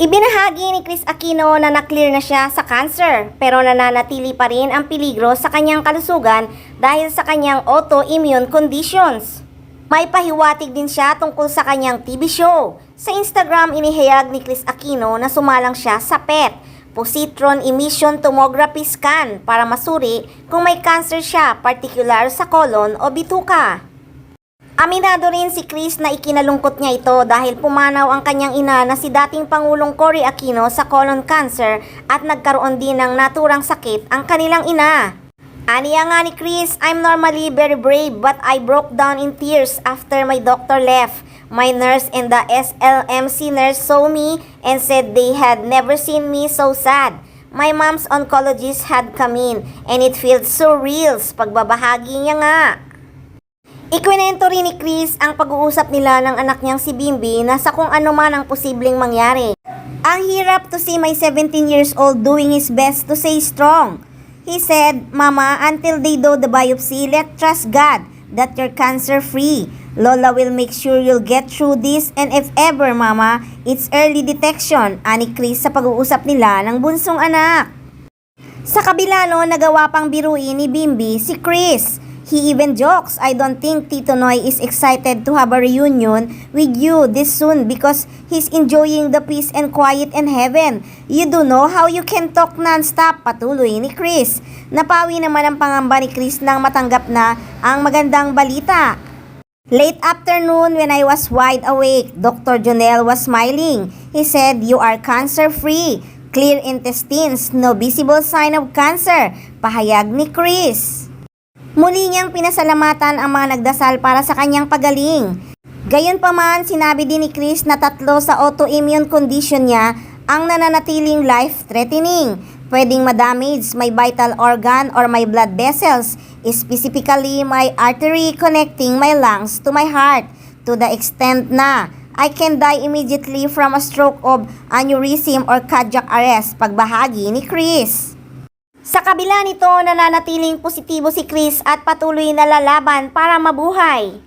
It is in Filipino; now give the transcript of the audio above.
Ibinahagi ni Kris Aquino na na-clear na siya sa cancer pero nananatili pa rin ang peligro sa kanyang kalusugan dahil sa kanyang autoimmune conditions. May pahiwatig din siya tungkol sa kanyang TV show. Sa Instagram, inihayag ni Kris Aquino na sumalang siya sa PET, Positron Emission Tomography Scan, para masuri kung may cancer siya, particular sa colon o bituka. Aminado rin si Kris na ikinalungkot niya ito dahil pumanaw ang kanyang ina na si dating Pangulong Cory Aquino sa colon cancer at nagkaroon din ng naturang sakit ang kanilang ina. Aniya nga ni Kris, "I'm normally very brave but I broke down in tears after my doctor left. My nurse and the SLMC nurse saw me and said they had never seen me so sad. My mom's oncologist had come in and it felt so real." Pagbabahagi niya nga. Ikwinento rin ni Kris ang pag-uusap nila ng anak niyang si Bimbi na sa kung ano man ang posibleng mangyari. "Ang hirap to see my 17 years old doing his best to stay strong. He said, 'Mama, until they do the biopsy, let's trust God that you're cancer-free. Lola will make sure you'll get through this and if ever, Mama, it's early detection," ani Kris sa pag-uusap nila ng bunsong anak. Sa kabila no, nagawa pang biruin ni Bimbi si Kris. He even jokes, "I don't think Tito Noy is excited to have a reunion with you this soon because he's enjoying the peace and quiet in heaven. You do know how you can talk non-stop," patuloy ni Kris. Napawi naman ang pangamba ni Kris nang matanggap na ang magandang balita. "Late afternoon when I was wide awake, Dr. Jonel was smiling. He said, 'You are cancer-free. Clear intestines, no visible sign of cancer,' pahayag ni Kris. Muli niyang pinasalamatan ang mga nagdasal para sa kanyang pagaling. Gayunpaman, sinabi din ni Kris na 3 sa autoimmune condition niya ang nananatiling life-threatening. Pwedeng ma-damage my vital organ or my blood vessels, specifically my artery connecting my lungs to my heart, to the extent na I can die immediately from a stroke of aneurysm or cardiac arrest, pagbahagi ni Kris. Sa kabila nito, nananatiling positibo si Kris at patuloy na lalaban para mabuhay.